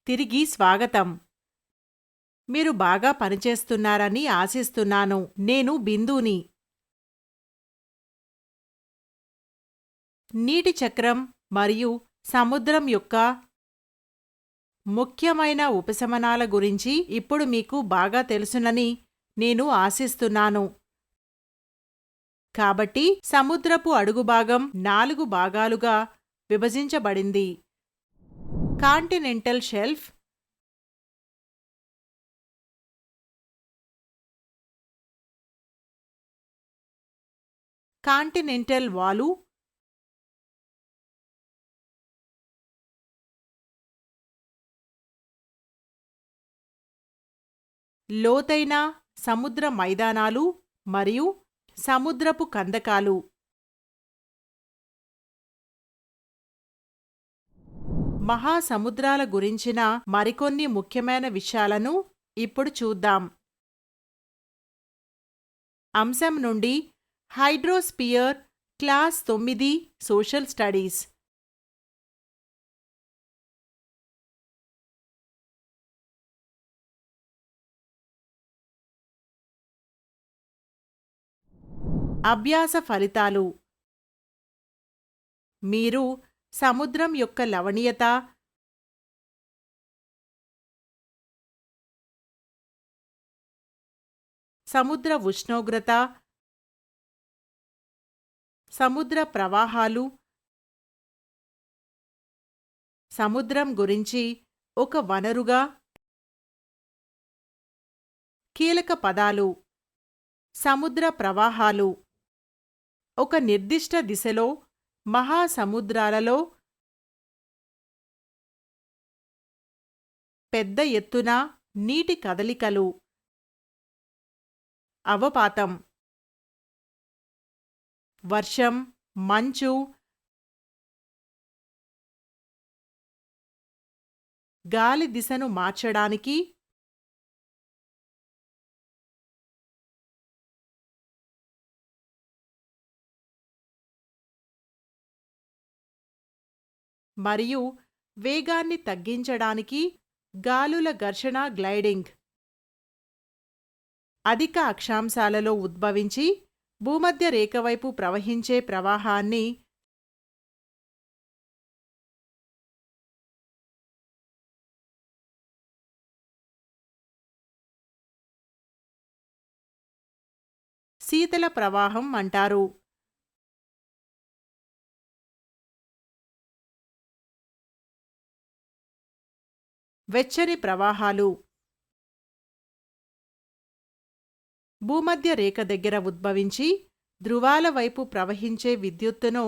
తిరిగి స్వాగతం. మీరు బాగా పనిచేస్తున్నారని ఆశిస్తున్నాను. నేను బిందుని. నీటి చక్రం మరియు సముద్రం యొక్క ముఖ్యమైన ఉపశమనాల గురించి ఇప్పుడు మీకు బాగా తెలుసునని నేను ఆశిస్తున్నాను. కాబట్టి సముద్రపు అడుగుభాగం 4 భాగాలుగా విభజించబడింది. కాంటినెంటల్ షెల్ఫ్, కాంటినెంటల్ వాలు, లోతైన సముద్ర మైదానాలు మరియు సముద్రపు కందకాలు. మహాసముద్రాల గురించిన మరికొన్ని ముఖ్యమైన విషయాలను ఇప్పుడు చూద్దాం. అంశం నుండి హైడ్రోస్పియర్ క్లాస్ 9 సోషల్ స్టడీస్. అభ్యాస ఫలితాలు. మీరు సముద్రం యొక్క లవణీయత, సముద్ర ఉష్ణోగ్రత, సముద్ర ప్రవాహాలు, సముద్రం గురించి ఒక వనరుగా కీలక పదాలు. సముద్ర ప్రవాహాలు ఒక నిర్దిష్ట దిశలో మహాసముద్రాలలో పెద్ద ఎత్తున నీటి కదలికలు. అవపాతం వర్షం, మంచు, గాలి దిశను మార్చడానికి మరియు వేగాన్ని తగ్గించడానికి గాలుల ఘర్షణ గ్లైడింగ్. అధిక అక్షాంశాలలో ఉద్భవించి భూమధ్య రేఖవైపు ప్రవహించే ప్రవాహాన్ని శీతల ప్రవాహం అంటారు. వెచ్చని ప్రవాహాలు భూమధ్య రేఖ దగ్గర ఉద్భవించి ధృవాల వైపు ప్రవహించే విద్యుత్తును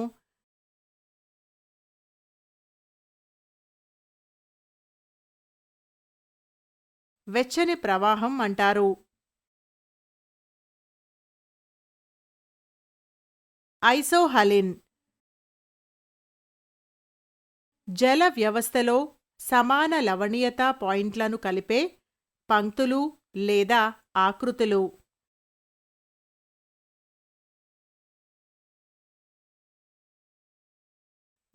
వెచ్చని ప్రవాహం అంటారు. ఐసోహలిన్ జల వ్యవస్థలో సమాన లవణీయత పాయింట్లను కలిపే పంక్తులు లేదా ఆకృతులు.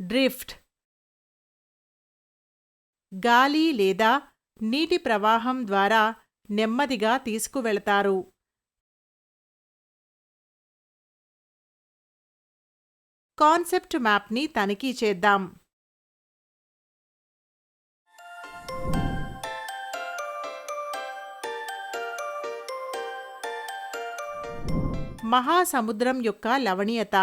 డ్రిఫ్ట్ గాలి లేదా నీటి ప్రవాహం ద్వారా నెమ్మదిగా తీసుకువెళతారు. కాన్సెప్ట్ మ్యాప్ని తనిఖీ చేద్దాం. మహాసముద్రం యొక్క లవణీయత.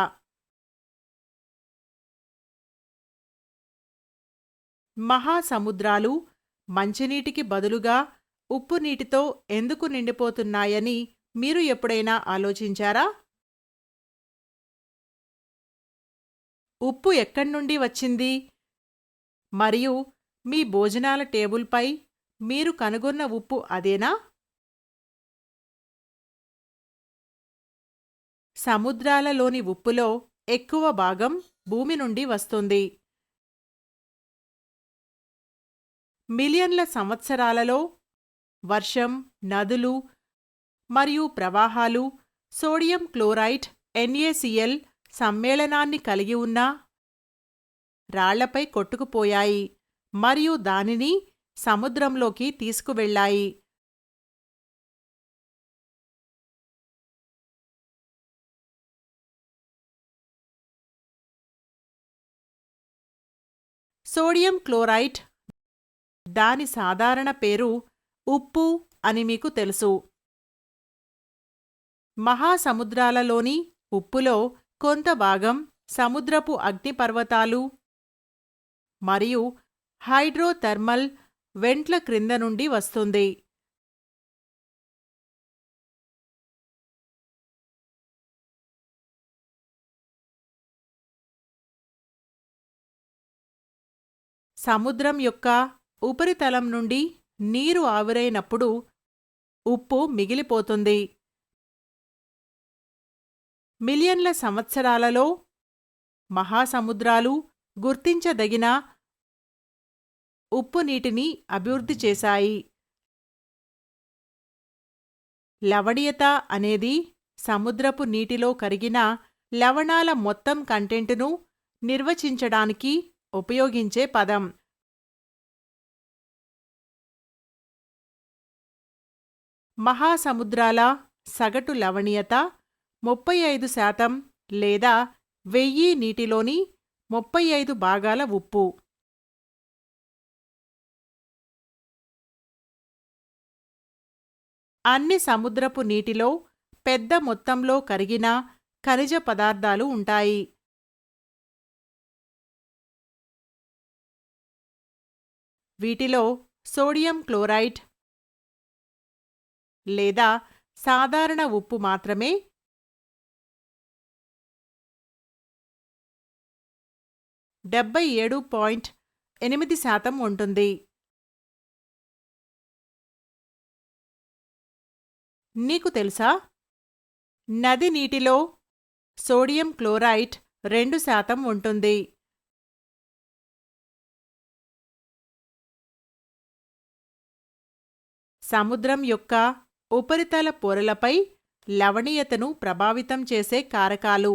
మహాసముద్రాలు మంచినీటికి బదులుగా ఉప్పు నీటితో ఎందుకు నిండిపోతున్నాయని మీరు ఎప్పుడైనా ఆలోచించారా? ఉప్పు ఎక్కడ్నుండి వచ్చింది? మరియు మీ భోజనాల టేబుల్పై మీరు కనుగొన్న ఉప్పు అదేనా? సముద్రాలలోని ఉప్పులో ఎక్కువ భాగం భూమి నుండి వస్తుంది. మిలియన్ల సంవత్సరాలలో వర్షం, నదులు మరియు ప్రవాహాలు సోడియం క్లోరైడ్ NaCl సమ్మేళనాన్ని కలిగి ఉన్న రాళ్లపై కొట్టుకుపోయాయి మరియు దానిని సముద్రంలోకి తీసుకువెళ్ళాయి. సోడియం క్లోరైడ్, దాని సాధారణ పేరు ఉప్పు అని మీకు తెలుసు. మహాసముద్రాలలోని ఉప్పులో కొంత భాగం సముద్రపు అగ్నిపర్వతాలు మరియు హైడ్రోథర్మల్ వెంట్ల క్రింద నుండి వస్తుంది. సముద్రం యొక్క ఉపరితలం నుండి నీరు ఆవిరైనప్పుడు ఉప్పు మిగిలిపోతుంది. మిలియన్ల సంవత్సరాలలో మహాసముద్రాలు గుర్తించదగిన ఉప్పు నీటిని అభివృద్ధి చేశాయి. లవణీయత అనేది సముద్రపు నీటిలో కరిగిన లవణాల మొత్తం కంటెంటును నిర్వచించడానికి ఉపయోగించే పదం. మహాసముద్రాల సగటు లవణీయత 35% లేదా 1000 నీటిలోని 35 భాగాల ఉప్పు. అన్ని సముద్రపు నీటిలో పెద్ద మొత్తంలో కరిగిన ఖనిజ పదార్థాలు ఉంటాయి. వీటిలో సోడియం క్లోరైడ్ లేదా సాధారణ ఉప్పు మాత్రమే 77.8% ఉంటుంది. నీకు తెలుసా, నది నీటిలో సోడియం క్లోరైడ్ 2% ఉంటుంది. సముద్రం యొక్క ఉపరితల పొరలపై లవణీయతను ప్రభావితం చేసే కారకాలు: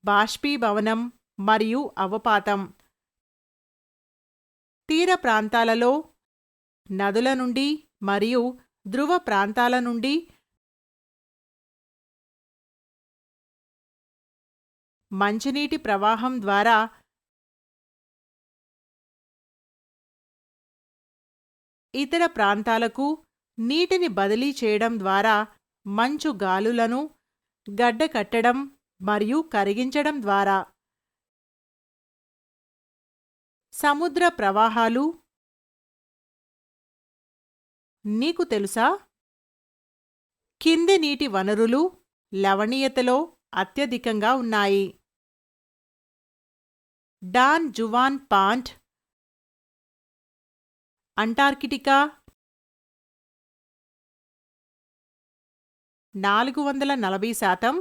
బాష్పీభవనం మరియు అవపాతం. తీర ప్రాంతాలలో, నదుల నుండి మరియు ధ్రువ ప్రాంతాల నుండి మంచినీటి ప్రవాహం ద్వారా ఇతర ప్రాంతాలకు నీటిని బదిలీ చేయడం ద్వారా మంచు గాలులను గడ్డకట్టడం మరియు కరిగించడం ద్వారా. సముద్ర ప్రవాహాలు. నీకు తెలుసా, కింది నీటి వనరులు లవణీయతలో అత్యధికంగా ఉన్నాయి. Don Juan Pond, Antarctica 440%,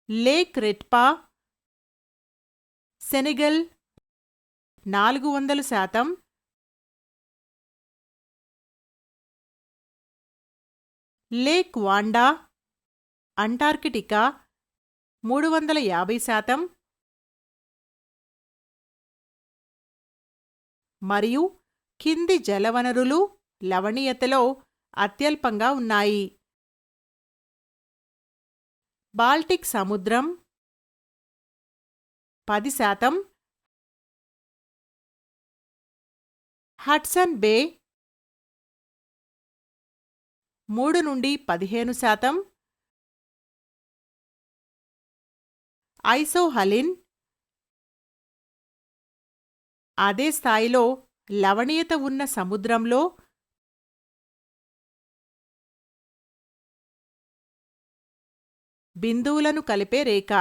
lake Retba Senegal 400%, lake Vanda Antarctica 350%, మరియు కింది జలవనరులు లవణీయతలో అత్యల్పంగా ఉన్నాయి. బాల్టిక్ సముద్రం 10%, హడ్సన్ బే 3-15%, ఐసోహలిన్ అదే స్థాయిలో లవణీయత ఉన్న సముద్రంలో బిందువులను కలిపే రేఖ.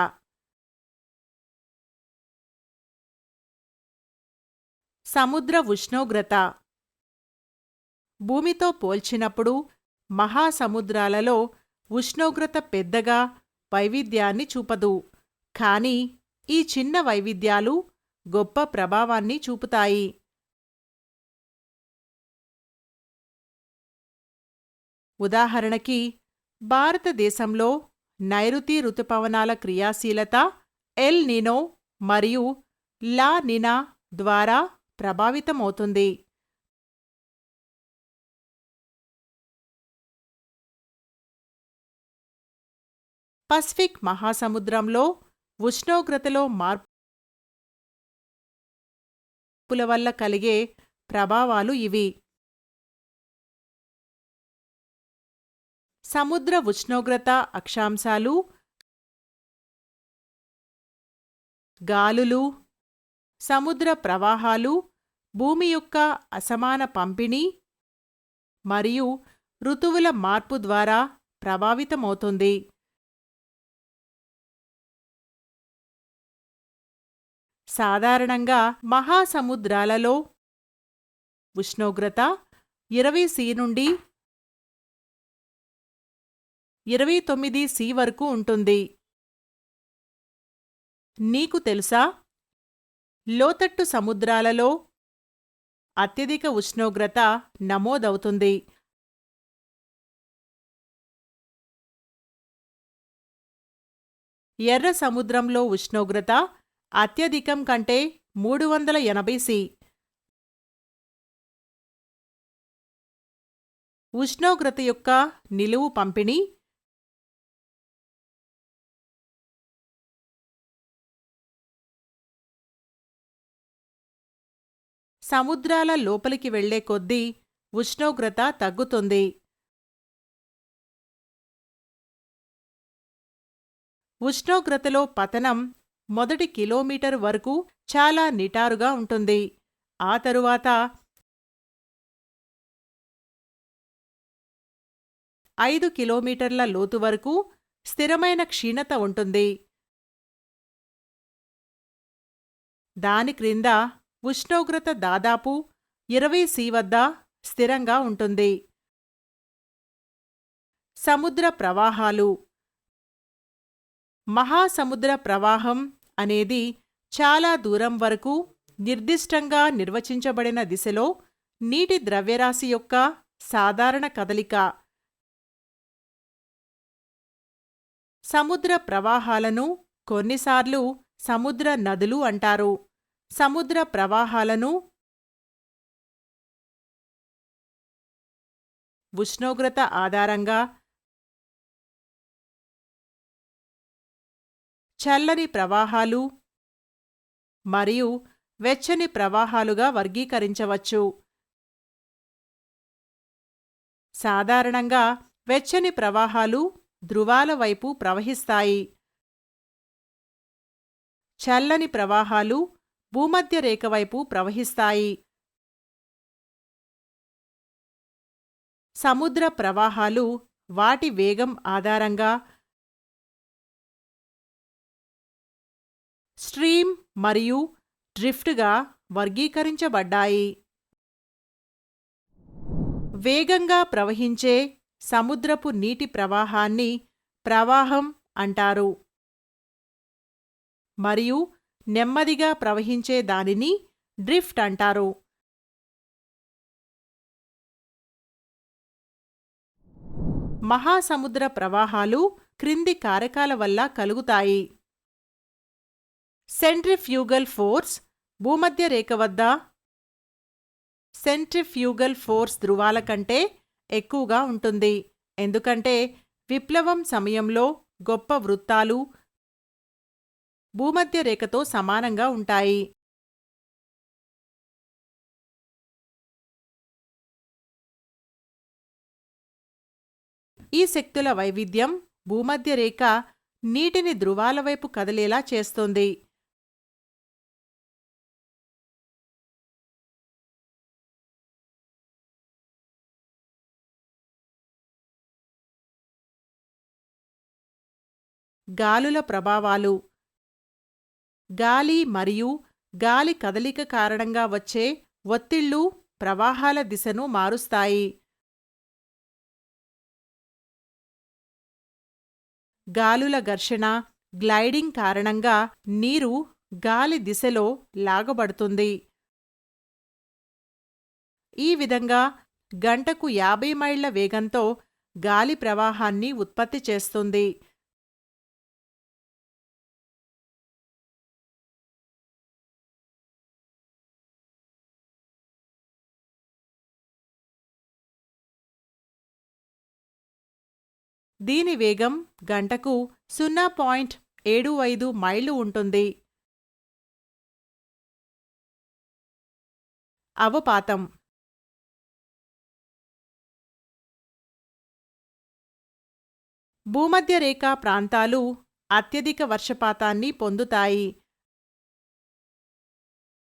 సముద్ర ఉష్ణోగ్రత. భూమితో పోల్చినప్పుడు మహాసముద్రాలలో ఉష్ణోగ్రత పెద్దగా వైవిధ్యాన్ని చూపదు, కానీ ఈ చిన్న వైవిధ్యాలు గొప్ప ప్రభావాన్ని చూపుతాయి. ఉదాహరణకి, భారతదేశంలో నైరుతి రుతుపవనాల క్రియాశీలత ఎల్ నినో మరియు లా నినా ద్వారా ప్రభావితమవుతుంది. పసిఫిక్ మహాసముద్రంలో ఉష్ణోగ్రతలో మార్పుల వల్ల కలిగే ప్రభావాలు ఇవి. సముద్ర ఉష్ణోగ్రత అక్షాంశాలు, గాలులు, సముద్ర ప్రవాహాలు, భూమి యొక్క అసమాన పంపిణీ మరియు ఋతువుల మార్పు ద్వారా ప్రభావితమవుతుంది. సాధారణంగా మహాసముద్రాలలో ఉష్ణోగ్రత 20°C నుండి 29°C వరకు ఉంటుంది. నీకు తెలుసా, లోతట్టు సముద్రాలలో అత్యధిక ఉష్ణోగ్రత నమోదవుతుంది. ఎర్ర సముద్రంలో ఉష్ణోగ్రత అత్యధికం కంటే 380°C. ఉష్ణోగ్రత యొక్క నిలువు పంపిణీ సముద్రాల లోపలికి వెళ్లే కొద్దీ ఉష్ణోగ్రత తగ్గుతుంది. ఉష్ణోగ్రతలో పతనం మొదటి కిలోమీటరు వరకు చాలా నిటారుగా ఉంటుంది. ఆ తరువాత 5 కిలోమీటర్ల లోతు వరకు స్థిరమైన క్షీణత ఉంటుంది. దాని క్రింద ఉష్ణోగ్రత దాదాపు 20°C వద్ద స్థిరంగా ఉంటుంది. సముద్ర ప్రవాహాలు. మహాసముద్ర ప్రవాహం అనేది చాలా దూరం వరకు నిర్దిష్టంగా నిర్వచించబడిన దిశలో నీటి ద్రవ్యరాశి యొక్క సాధారణ కదలిక. సముద్ర ప్రవాహాలను కొన్నిసార్లు సముద్ర నదులు అంటారు. సముద్ర ప్రవాహాలను ఉష్ణోగ్రత ఆధారంగా చల్లని ప్రవాహాలు మరియు వెచ్చని ప్రవాహాలుగా వర్గీకరించవచ్చు. సాధారణంగా వెచ్చని ప్రవాహాలు ధృవాల వైపు ప్రవహిస్తాయి. చల్లని ప్రవాహాలు భూమధ్యరేఖ వైపు ప్రవహిస్తాయి. సముద్ర ప్రవాహాలు వాటి వేగం ఆధారంగా స్ట్రీమ్ మరియు డ్రిఫ్ట్గా వర్గీకరించబడ్డాయి. వేగంగా ప్రవహించే సముద్రపు నీటి ప్రవాహాన్ని ప్రవాహం అంటారు మరియు నెమ్మదిగా ప్రవహించే దానిని డ్రిఫ్ట్ అంటారు. మహాసముద్ర ప్రవాహాలు క్రింది కారకాల వల్ల కలుగుతాయి. Centrifugal force. భూమధ్యరేఖ వద్ద సెంట్రిఫ్యూగల్ ఫోర్స్ ధృవాల కంటే ఎక్కువగా ఉంటుంది, ఎందుకంటే విప్లవం సమయంలో గొప్ప వృత్తాలు భూమధ్యరేఖతో సమానంగా ఉంటాయి. ఈ శక్తుల వైవిధ్యం భూమధ్యరేఖ నీటిని ధృవాల వైపు కదిలేలా చేస్తుంది. గాలుల ప్రభావాలు. గాలి మరియు గాలి కదలిక కారణంగా వచ్చే ఒత్తిళ్లు ప్రవాహాల దిశను మారుస్తాయి. గాలుల ఘర్షణ, గ్లైడింగ్ కారణంగా నీరు గాలి దిశలో లాగబడుతుంది. ఈ విధంగా గంటకు 50 మైళ్ల వేగంతో గాలి ప్రవాహాన్ని ఉత్పత్తి చేస్తుంది. దీని వేగం గంటకు 0.75 మైళ్ళు ఉంటుంది. అవపాతం. భూమధ్యరేఖా ప్రాంతాలు అత్యధిక వర్షపాతాన్ని పొందుతాయి.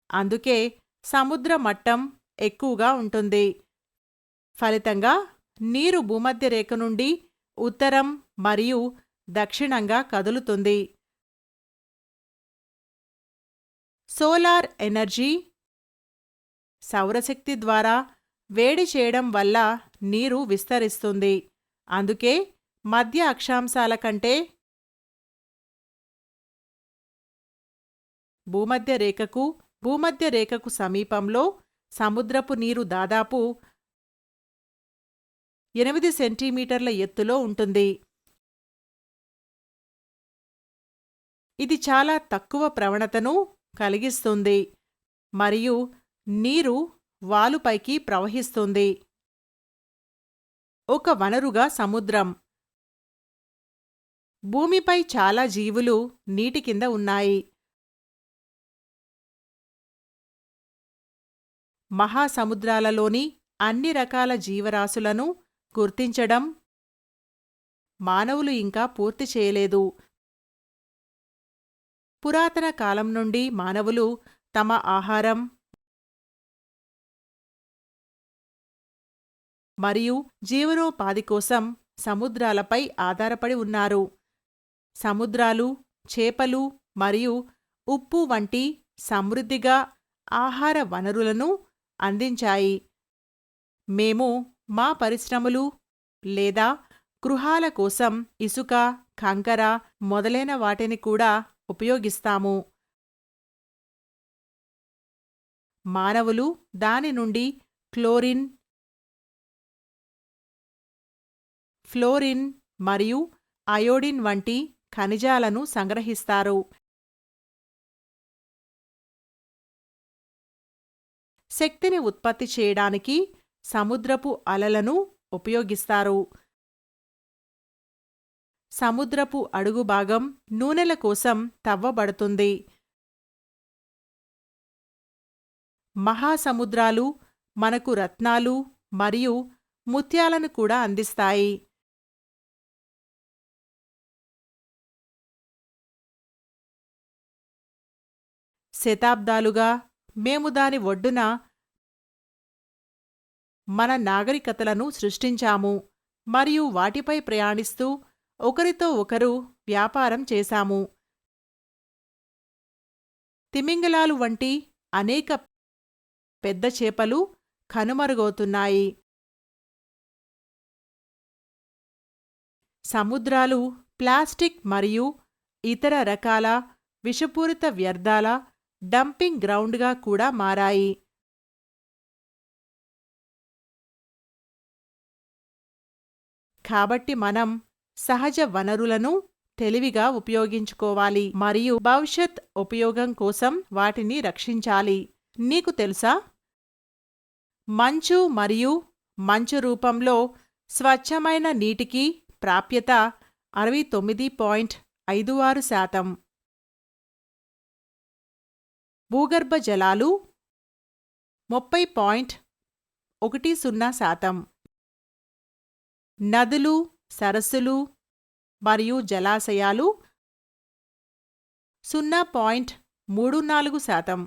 అందుకే సముద్ర మట్టం ఎక్కువగా ఉంటుంది. ఫలితంగా నీరు భూమధ్యరేఖ నుండి ఉత్తరం మరియు దక్షిణంగా కదులుతుంది. సోలార్ ఎనర్జీ, సౌరశక్తి ద్వారా వేడి చేయడం వల్ల నీరు విస్తరిస్తుంది. అందుకే మధ్య అక్షాంశాల కంటే భూమధ్యరేఖకు సమీపంలో సముద్రపు నీరు దాదాపు 8 సెంటీమీటర్ల ఎత్తులో ఉంటుంది. ఇది చాలా తక్కువ ప్రవణతను కలిగిస్తుంది మరియు నీరు వాలుపైకి ప్రవహిస్తుంది. ఒక వనరుగా సముద్రం. భూమిపై చాలా జీవులు నీటి కింద ఉన్నాయి. మహాసముద్రాలలోని అన్ని రకాల జీవరాశులను గుర్తించడం మానవులు ఇంకా పూర్తి చేయలేదు. పురాతన కాలం నుండి మానవులు తమ ఆహారం మరియు జీవనోపాధి కోసం సముద్రాలపై ఆధారపడి ఉన్నారు. సముద్రాలు, చేపలు మరియు ఉప్పు వంటి సమృద్ధిగా ఆహార వనరులను అందించాయి. మేము మా పరిశ్రమలు లేదా గృహాల కోసం ఇసుక, కంకర మొదలైన వాటిని కూడా ఉపయోగిస్తాము. మానవులు దాని నుండి ఫ్లోరిన్ మరియు అయోడిన్ వంటి ఖనిజాలను సంగ్రహిస్తారు. శక్తిని ఉత్పత్తి చేయడానికి సముద్రపు అలలను ఉపయోగిస్తారు. సముద్రపు అడుగుభాగం నూనెల కోసం తవ్వబడుతుంది. మహాసముద్రాలు మనకు రత్నాలు మరియు ముత్యాలను కూడా అందిస్తాయి. శతాబ్దాలుగా మేము దాని ఒడ్డున మన నాగరికతలను సృష్టించాము మరియు వాటిపై ప్రయాణిస్తూ ఒకరితో ఒకరు వ్యాపారం చేశాము. తిమింగలాలు వంటి అనేక పెద్ద చేపలు కనుమరుగవుతున్నాయి. సముద్రాలు ప్లాస్టిక్ మరియు ఇతర రకాల విషపూరిత వ్యర్థాల డంపింగ్ గ్రౌండ్గా కూడా మారాయి. కాబట్టి మనం సహజ వనరులను తెలివిగా ఉపయోగించుకోవాలి మరియు భవిష్యత్ ఉపయోగం కోసం వాటిని రక్షించాలి. నీకు తెలుసా, మంచు మరియు మంచు రూపంలో స్వచ్ఛమైన నీటికి ప్రాప్యత 69.56%. భూగర్భ జలాలు 30.10%. నదులు, సరస్సులు మరియు జలాశయాలు 0.34%.